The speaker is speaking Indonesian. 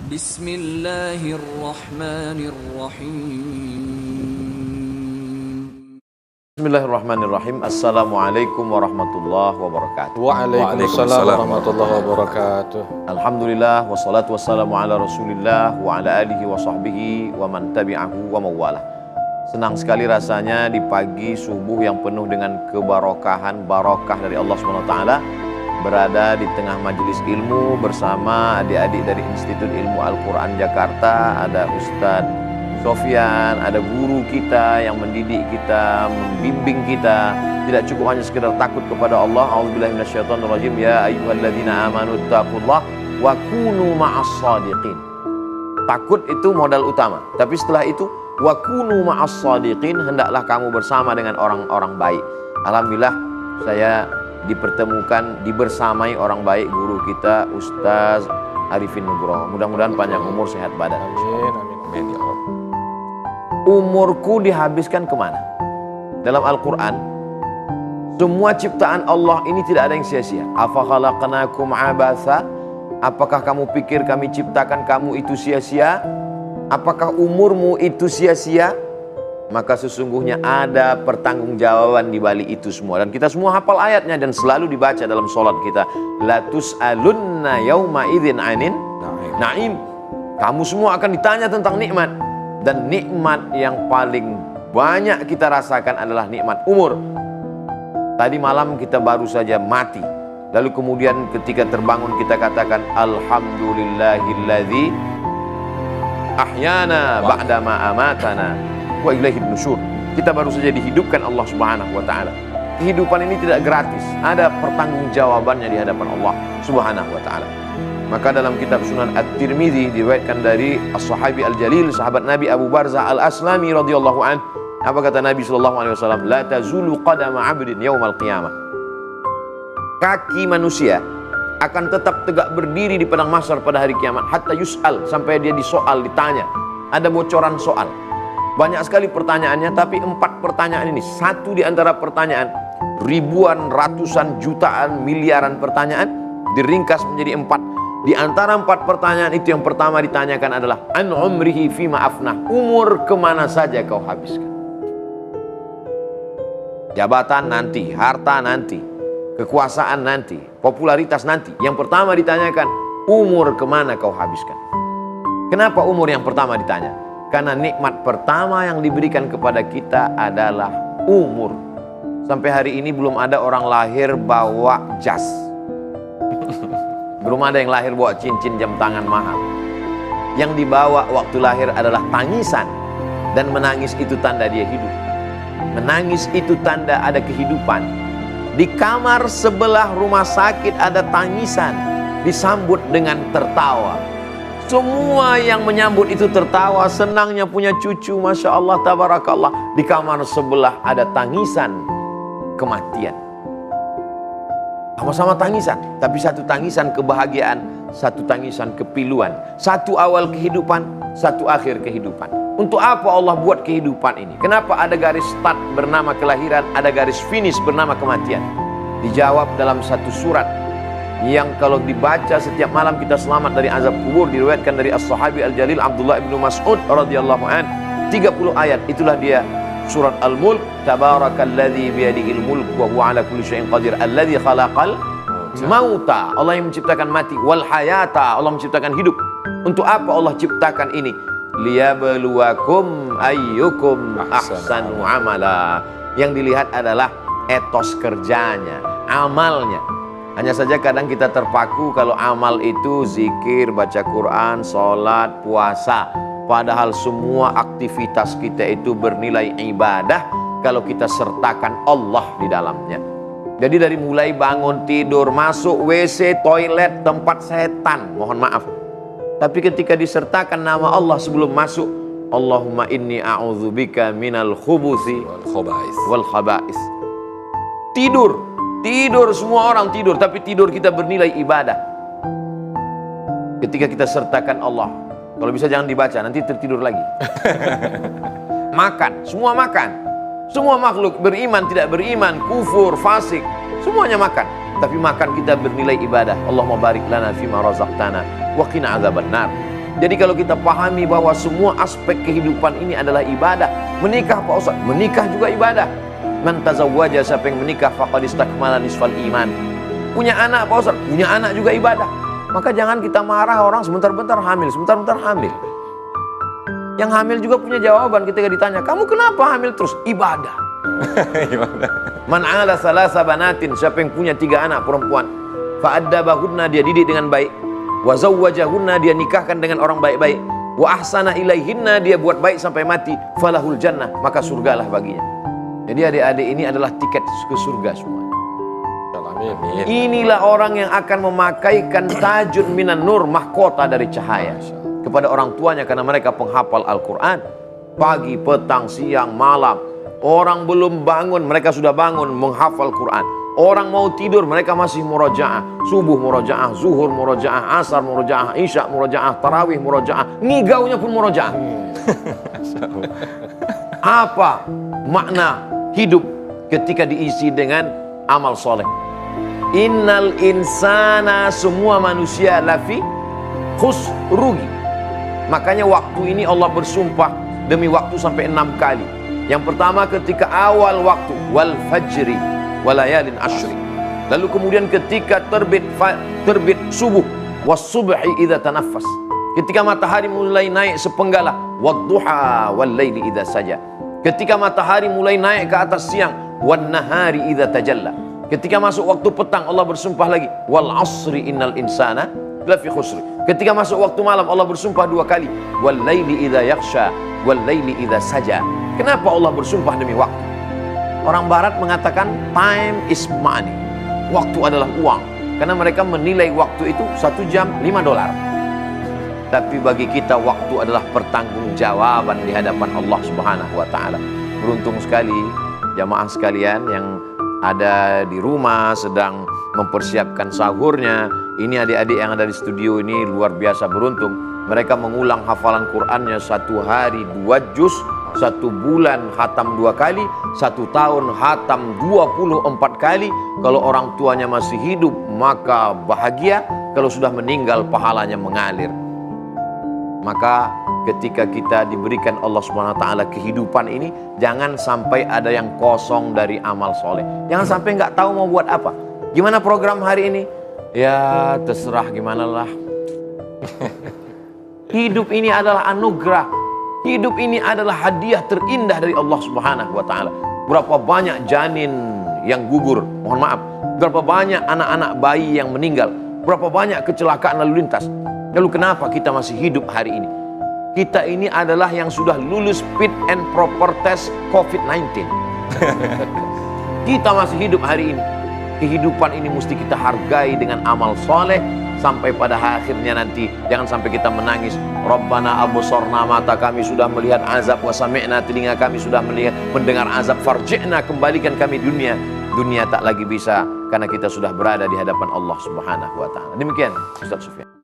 Bismillahirrahmanirrahim. Bismillahirrahmanirrahim. Assalamualaikum warahmatullahi wabarakatuh. Waalaikumsalam warahmatullahi wabarakatuh. Alhamdulillah wassalatu wassalamu ala Rasulillah wa ala alihi wa sahbihi wa man tabi'ahu wa mawalah. Senang sekali rasanya di pagi subuh yang penuh dengan kebarokahan, barakah dari Allah SWT, berada di tengah majelis ilmu bersama adik-adik dari Institut Ilmu Al-Quran Jakarta. Ada Ustadz Sofyan, ada guru kita yang mendidik kita, membimbing kita. Tidak cukup hanya sekedar takut kepada Allah. A'udzubillahi minasyaitonirrajim. Ya ayyuhalladzina amanu taqullah wa kunu ma'as shadiqin. Takut itu modal utama. Tapi setelah itu wa kunu ma'as shadiqin, hendaklah kamu bersama dengan orang-orang baik. Alhamdulillah saya dipertemukan, dibersamai orang baik, guru kita Ustaz Arifin Nugroho. Mudah-mudahan panjang umur, sehat badan. Amin, amin, amin ya Allah. Umurku dihabiskan kemana? Dalam Al-Quran, semua ciptaan Allah ini tidak ada yang sia-sia. Afa khalaqnakum abatha? Apakah kamu pikir kami ciptakan kamu itu sia-sia? Apakah umurmu itu sia-sia? Maka sesungguhnya ada pertanggungjawaban di balik itu semua. Dan kita semua hafal ayatnya dan selalu dibaca dalam sholat kita. La tus'alunna yawma idzin 'anin na'im. Kamu semua akan ditanya tentang nikmat. Dan nikmat yang paling banyak kita rasakan adalah nikmat umur. Tadi malam kita baru saja mati. Lalu kemudian ketika terbangun kita katakan alhamdulillahilladzi ahyana ba'dama amatana wa ilaihin nusyur. Kita baru saja dihidupkan Allah Subhanahu wa taala. Kehidupan ini tidak gratis, ada pertanggungjawabannya di hadapan Allah Subhanahu wa taala. Maka dalam kitab Sunan At-Tirmidzi diriwayatkan dari As-Sahabi Al-Jalil, sahabat Nabi Abu Barzah Al-Aslami radhiyallahu an. Apa kata Nabi sallallahu alaihi wasallam? La tazulu qadama 'abdin yaumal qiyamah. Kaki manusia akan tetap tegak berdiri di padang mahsyar pada hari kiamat hatta yus'al, sampai dia disoal, ditanya. Ada bocoran soal. Banyak sekali pertanyaannya, tapi 4 pertanyaan ini, satu di antara pertanyaan, ribuan, ratusan, jutaan, miliaran pertanyaan diringkas menjadi 4. Di antara 4 pertanyaan itu, yang pertama ditanyakan adalah an umrihi fima afnah. Umur kemana saja kau habiskan? Jabatan nanti, harta nanti, kekuasaan nanti, popularitas nanti. Yang pertama ditanyakan, umur kemana kau habiskan? Kenapa umur yang pertama ditanya? Karena nikmat pertama yang diberikan kepada kita adalah umur. Sampai hari ini belum ada orang lahir bawa jas. Belum ada yang lahir bawa cincin jam tangan mahal. Yang dibawa waktu lahir adalah tangisan. Dan menangis itu tanda dia hidup. Menangis itu tanda ada kehidupan. Di kamar sebelah rumah sakit ada tangisan, disambut dengan tertawa. Semua yang menyambut itu tertawa, senangnya punya cucu, Masya Allah, Tabarakallah. Di kamar sebelah ada tangisan kematian. Sama-sama tangisan, tapi satu tangisan kebahagiaan, satu tangisan kepiluan. Satu awal kehidupan, satu akhir kehidupan. Untuk apa Allah buat kehidupan ini? Kenapa ada garis start bernama kelahiran, ada garis finish bernama kematian? Dijawab dalam satu surat yang kalau dibaca setiap malam kita selamat dari azab kubur. Diriwayatkan dari As-Sahabi Al-Jalil Abdullah bin Mas'ud radhiyallahu an. 30 ayat, itulah dia surat Al-Mulk. Tabarakalladzi biyadihil mulk wa huwa ala kulli syai'in qadir alladzi khalaqal mauta. Allah yang menciptakan mati, wal hayata, Allah menciptakan hidup. Untuk apa Allah ciptakan ini? Liyabluwakum ayyukum ahsanu amala. Yang dilihat adalah etos kerjanya, amalnya. Hanya saja kadang kita terpaku kalau amal itu zikir, baca Quran, sholat, puasa. Padahal semua aktivitas kita itu bernilai ibadah kalau kita sertakan Allah di dalamnya. Jadi dari mulai bangun tidur, masuk WC, toilet, tempat setan, mohon maaf. Tapi ketika disertakan nama Allah sebelum masuk, Allahumma inni a'udzubika minal khubuthi wal khaba'is. Tidur, semua orang tidur, tapi tidur kita bernilai ibadah. Ketika kita sertakan Allah, kalau bisa jangan dibaca, nanti tertidur lagi. Makan, semua makan. Semua makhluk beriman, tidak beriman, kufur, fasik, semuanya makan. Tapi makan kita bernilai ibadah. Allahumma barik lana fima razaqtana wa qina azabannar. Jadi kalau kita pahami bahwa semua aspek kehidupan ini adalah ibadah. Menikah Pak Ustaz, menikah juga ibadah. Man tazawwaja, siapa yang menikah faqad istakmala nisfal iman. Punya anak Pak Ustaz, punya anak juga ibadah. Maka jangan kita marah orang sebentar-bentar hamil, sebentar-bentar hamil. Yang hamil juga punya jawaban ketika ditanya, kamu kenapa hamil terus? Ibadah. Man ala salasa banatin, siapa yang punya 3 anak perempuan, fa'addabahunna, dia didik dengan baik, wa zawwajahunna, dia nikahkan dengan orang baik-baik, wa ahsana ilaihinna, dia buat baik sampai mati, falahul jannah, maka surgalah baginya. Jadi adik-adik ini adalah tiket ke surga semua. Inilah orang yang akan memakaikan tajun minan nur, mahkota dari cahaya, kepada orang tuanya, karena mereka penghafal Al-Quran. Pagi, petang, siang, malam, orang belum bangun, mereka sudah bangun menghafal Quran. Orang mau tidur, mereka masih murojaah. Subuh murojaah, zuhur murojaah, asar murojaah, isya murojaah, tarawih murojaah, ngigaunya pun murojaah. Apa makna hidup ketika diisi dengan amal soleh? Innal insana, semua manusia, lafi khus, rugi. Makanya waktu ini Allah bersumpah demi waktu sampai 6 kali. Yang pertama ketika awal waktu, wal fajri walayalin ashri. Lalu kemudian ketika terbit subuh, was subhi idza tanaffas. Ketika matahari mulai naik sepenggala, wadduha wal laili idza saja. Ketika matahari mulai naik ke atas siang, wan nahari idza tajalla. Ketika masuk waktu petang, Allah bersumpah lagi, wal asri innal insana lafi khusri. Ketika masuk waktu malam, Allah bersumpah 2 kali, wal laili idza yaghsha wal laili idza saja. Kenapa Allah bersumpah demi waktu? Orang barat mengatakan time is money. Waktu adalah uang. Karena mereka menilai waktu itu 1 jam $5. Tapi bagi kita waktu adalah pertanggungjawaban di hadapan Allah Subhanahu wa taala. Beruntung sekali jamaah sekalian yang ada di rumah sedang mempersiapkan sahurnya. Ini adik-adik yang ada di studio ini luar biasa beruntung. Mereka mengulang hafalan Qur'annya 1 hari 2 juz, 1 bulan khatam 2 kali, 1 tahun khatam 24 kali. Kalau orang tuanya masih hidup maka bahagia, kalau sudah meninggal pahalanya mengalir. Maka ketika kita diberikan Allah Subhanahu wa taala kehidupan ini, jangan sampai ada yang kosong dari amal soleh. Jangan sampai nggak tahu mau buat apa. Gimana program hari ini? Ya terserah gimana lah. Hidup ini adalah anugerah. Hidup ini adalah hadiah terindah dari Allah Subhanahu wa taala. Berapa banyak janin yang gugur, mohon maaf. Berapa banyak anak-anak bayi yang meninggal. Berapa banyak kecelakaan lalu lintas. Lalu kenapa kita masih hidup hari ini? Kita ini adalah yang sudah lulus fit and proper test COVID-19. Kita masih hidup hari ini. Kehidupan ini mesti kita hargai dengan amal soleh. Sampai pada akhirnya nanti jangan sampai kita menangis. Rabbana absorna, mata kami sudah melihat azab, wa sami'na, telinga kami sudah mendengar azab, farji'na, kembalikan kami dunia. Dunia tak lagi bisa karena kita sudah berada di hadapan Allah Subhanahu wa taala. Demikian Ustaz Sufyan.